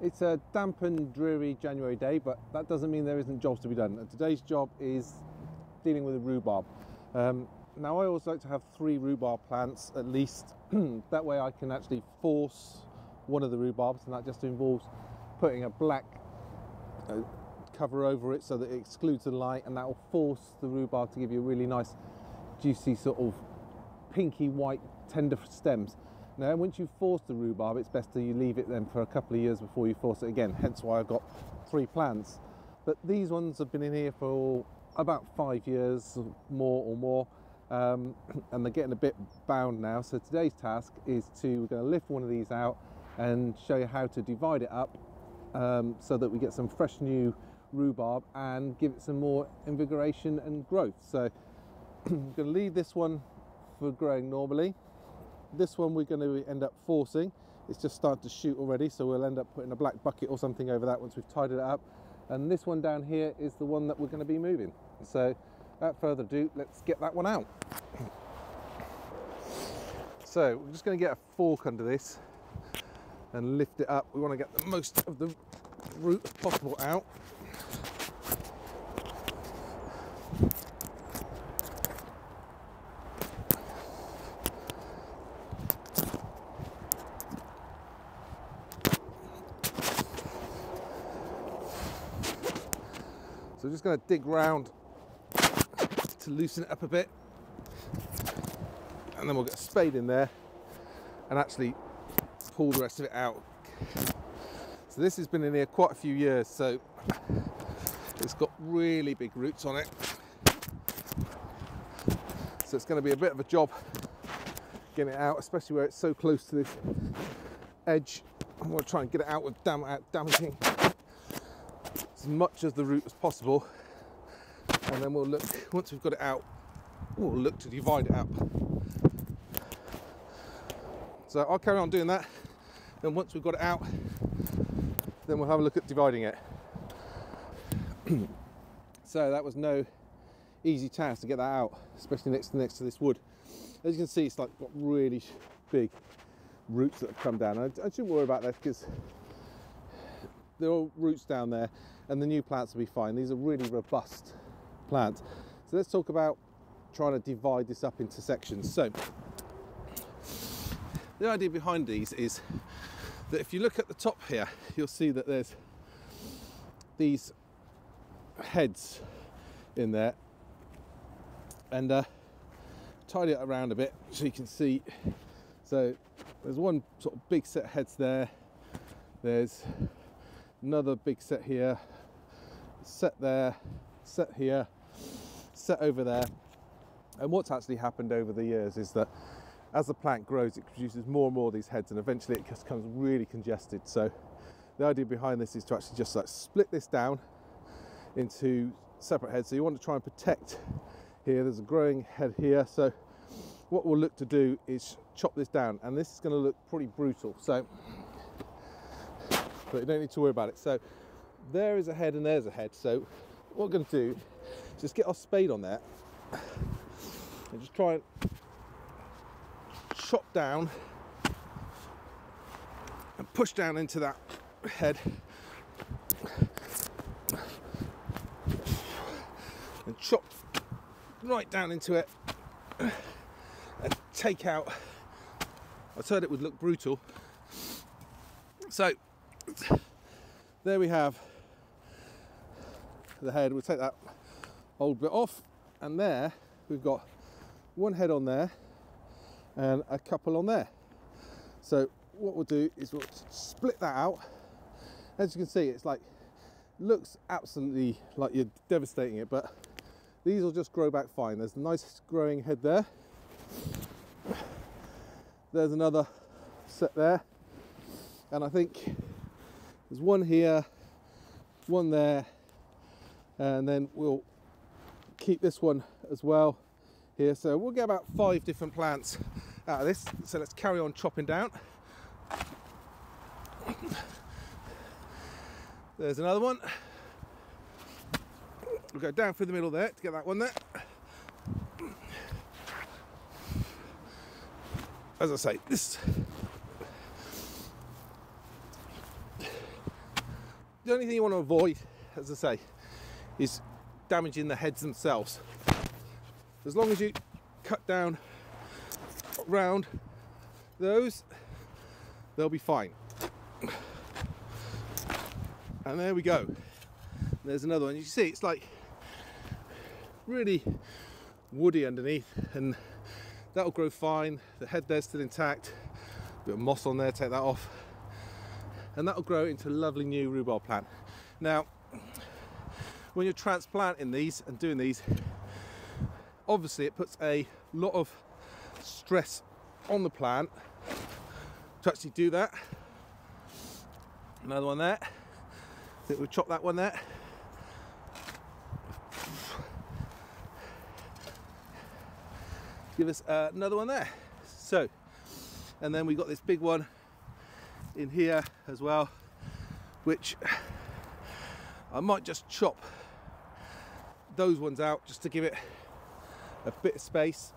It's a damp and dreary January day, but that doesn't mean there isn't jobs to be done. And today's job is dealing with the rhubarb. Now I always like to have 3 rhubarb plants at least. That way I can actually force one of the rhubarbs, and that just involves putting a black cover over it so that it excludes the light, and that will force the rhubarb to give you a really nice juicy sort of pinky white tender stems. Now once you've forced the rhubarb, it's best to you leave it then for a couple of years before you force it again, hence why I've got 3 plants. But these ones have been in here for about 5 years more, and they're getting a bit bound now. So today's task is we're going to lift one of these out and show you how to divide it up so that we get some fresh new rhubarb and give it some more invigoration and growth. So I'm going to leave this one for growing normally. This one we're going to end up forcing. It's just started to shoot already, so we'll end up putting a black bucket or something over that once we've tidied it up. And this one down here is the one that we're going to be moving. So without further ado, let's get that one out. So we're just going to get a fork under this and lift it up. We want to get the most of the root possible out. So we're just going to dig round to loosen it up a bit, and then we'll get a spade in there and actually pull the rest of it out. So this has been in here quite a few years, so it's got really big roots on it. So it's going to be a bit of a job getting it out, especially where it's so close to this edge. I'm going to try and get it out with damaging as much of the root as possible, and then we'll look, once we've got it out, we'll look to divide it up. So I'll carry on doing that, then once we've got it out, then we'll have a look at dividing it. So that was no easy task to get that out, especially next to this wood. As you can see, it's like got really big roots that have come down. I shouldn't worry about that because there are roots down there and the new plants will be fine. These are really robust plants. So let's talk about trying to divide this up into sections. So the idea behind these is that if you look at the top here, you'll see that there's these heads in there, and tidy it around a bit so you can see. So there's one sort of big set of heads there, there's another big set here, set there, set here, set over there. And what's actually happened over the years is that as the plant grows, it produces more and more of these heads, and eventually it just becomes really congested. So the idea behind this is to actually just like split this down into separate heads. So you want to try and protect here. There's a growing head here. So what we'll look to do is chop this down, and this is going to look pretty brutal. So, but you don't need to worry about it. So there is a head and there's a head. So what we're going to do is just get our spade on there and just try and chop down and push down into that head and chop right down into it and take out. I said it would look brutal. So there we have the head. We'll take that old bit off, and there we've got one head on there and a couple on there. So what we'll do is we'll split that out. As you can see, it's like, looks absolutely like you're devastating it, but these will just grow back fine. There's a nice growing head there. There's another set there, and I think there's one here, one there, and then we'll keep this one as well here. So we'll get about 5 different plants out of this. So let's carry on chopping down. There's another one. We'll go down through the middle there to get that one there. As I say, this the only thing you want to avoid, as I say, is damaging the heads themselves. As long as you cut down around those, they'll be fine. And there we go. There's another one. You see, it's like really woody underneath, and that'll grow fine. The head there's still intact. Bit of moss on there, take that off, and that'll grow into a lovely new rhubarb plant. Now, when you're transplanting these and doing these, obviously it puts a lot of stress on the plant to actually do that. Another one there. I think we'll chop that one there. Give us another one there. So, and then we got this big one in here as well, which I might just chop those ones out just to give it a bit of space.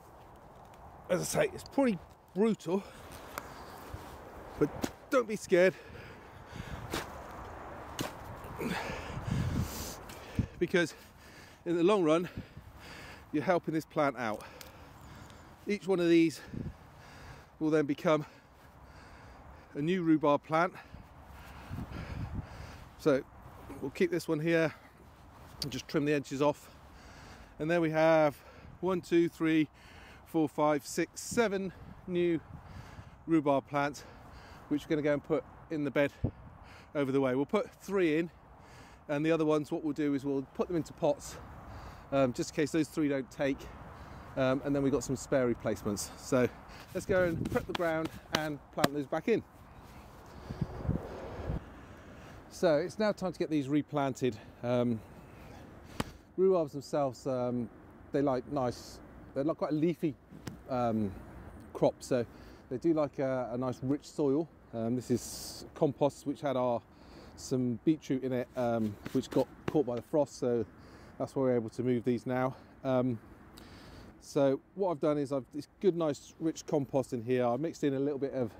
As I say, it's pretty brutal, but don't be scared, because in the long run you're helping this plant out. Each one of these will then become a new rhubarb plant. So we'll keep this one here and just trim the edges off, and there we have 1, 2, 3, 4, 5, 6, 7 new rhubarb plants, which we're going to go and put in the bed over the way. We'll put 3 in, and the other ones, what we'll do is we'll put them into pots, just in case those 3 don't take. And then we've got some spare replacements. So let's go and prep the ground and plant those back in. So it's now time to get these replanted. Rhubarbs themselves, they like quite a leafy crop, so they do like a nice rich soil. This is compost which had some beetroot in it, which got caught by the frost, so that's why we're able to move these now. So what I've done is this good nice rich compost in here. I mixed in a little bit of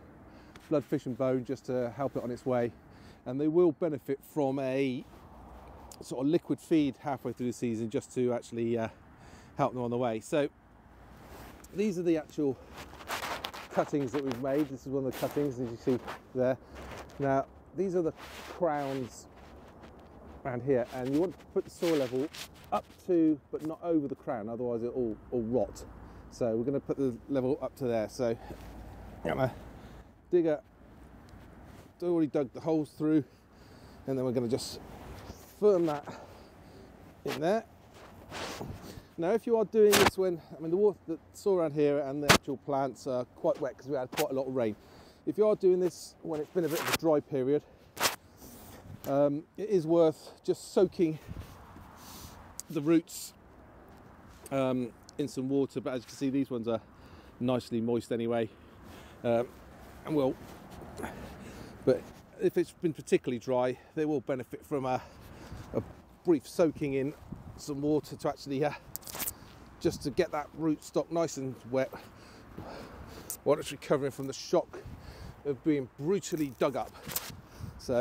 blood, fish and bone just to help it on its way, and they will benefit from a sort of liquid feed halfway through the season just to actually help them on the way. So these are the actual cuttings that we've made. This is one of the cuttings, as you see there. Now these are the crowns around here, and you want to put the soil level up to but not over the crown, otherwise it'll all rot. So we're going to put the level up to there. So I'm going to already dug the holes through, and then we're going to just firm that in there. Now if you are doing this when, the soil around here and the actual plants are quite wet because we had quite a lot of rain. If you are doing this when it's been a bit of a dry period, it is worth just soaking the roots in some water, but as you can see these ones are nicely moist anyway, but if it's been particularly dry, they will benefit from a brief soaking in some water to actually just to get that root stock nice and wet while it's recovering from the shock of being brutally dug up. So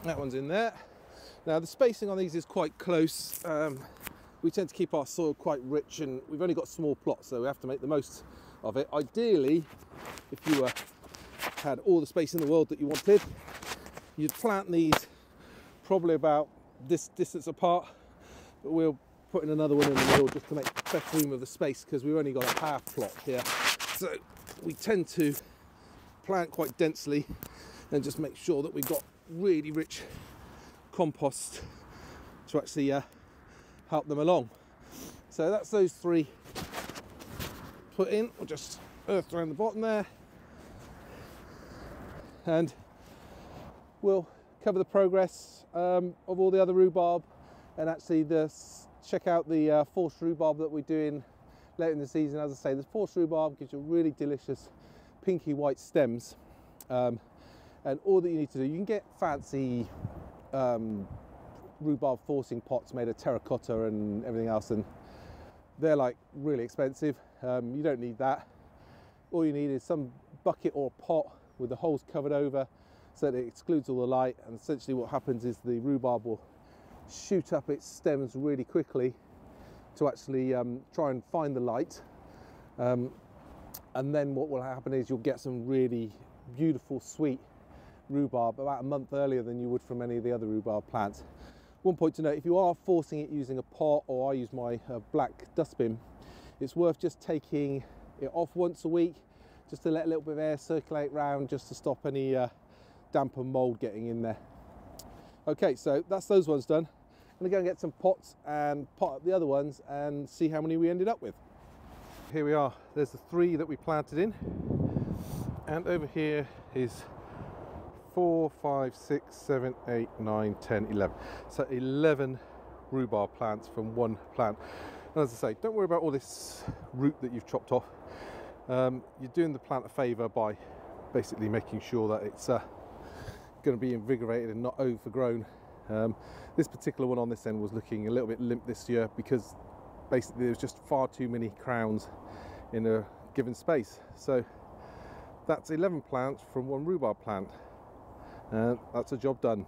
that one's in there. Now the spacing on these is quite close. We tend to keep our soil quite rich, and we've only got small plots, so we have to make the most of it. Ideally, if you had all the space in the world that you wanted, you'd plant these probably about this distance apart, but we'll put in another one in the middle just to make best room of the space, because we've only got a half plot here. So we tend to plant quite densely and just make sure that we've got really rich compost to actually help them along. So that's those 3 put in. We'll just earth around the bottom there, and we'll cover the progress of all the other rhubarb, and actually check out the forced rhubarb that we're doing later in the season. As I say, the forced rhubarb gives you really delicious pinky white stems, and all that you need to do, you can get fancy rhubarb forcing pots made of terracotta and everything else, and they're like really expensive. You don't need that. All you need is some bucket or pot with the holes covered over, so that it excludes all the light, and essentially what happens is the rhubarb will shoot up its stems really quickly to actually try and find the light, and then what will happen is you'll get some really beautiful sweet rhubarb about a month earlier than you would from any of the other rhubarb plants. One point to note, if you are forcing it using a pot, or I use my black dustbin, it's worth just taking it off once a week, just to let a little bit of air circulate around, just to stop any damp and mould getting in there. Okay, so that's those ones done. I'm gonna go and get some pots and pot up the other ones and see how many we ended up with. Here we are, there's the 3 that we planted in, and over here is 4, 5, 6, 7, 8, 9, 10, 11. So 11 rhubarb plants from one plant. And as I say, don't worry about all this root that you've chopped off. You're doing the plant a favour by basically making sure that it's going to be invigorated and not overgrown. This particular one on this end was looking a little bit limp this year because basically there's just far too many crowns in a given space. So that's 11 plants from one rhubarb plant. That's a job done.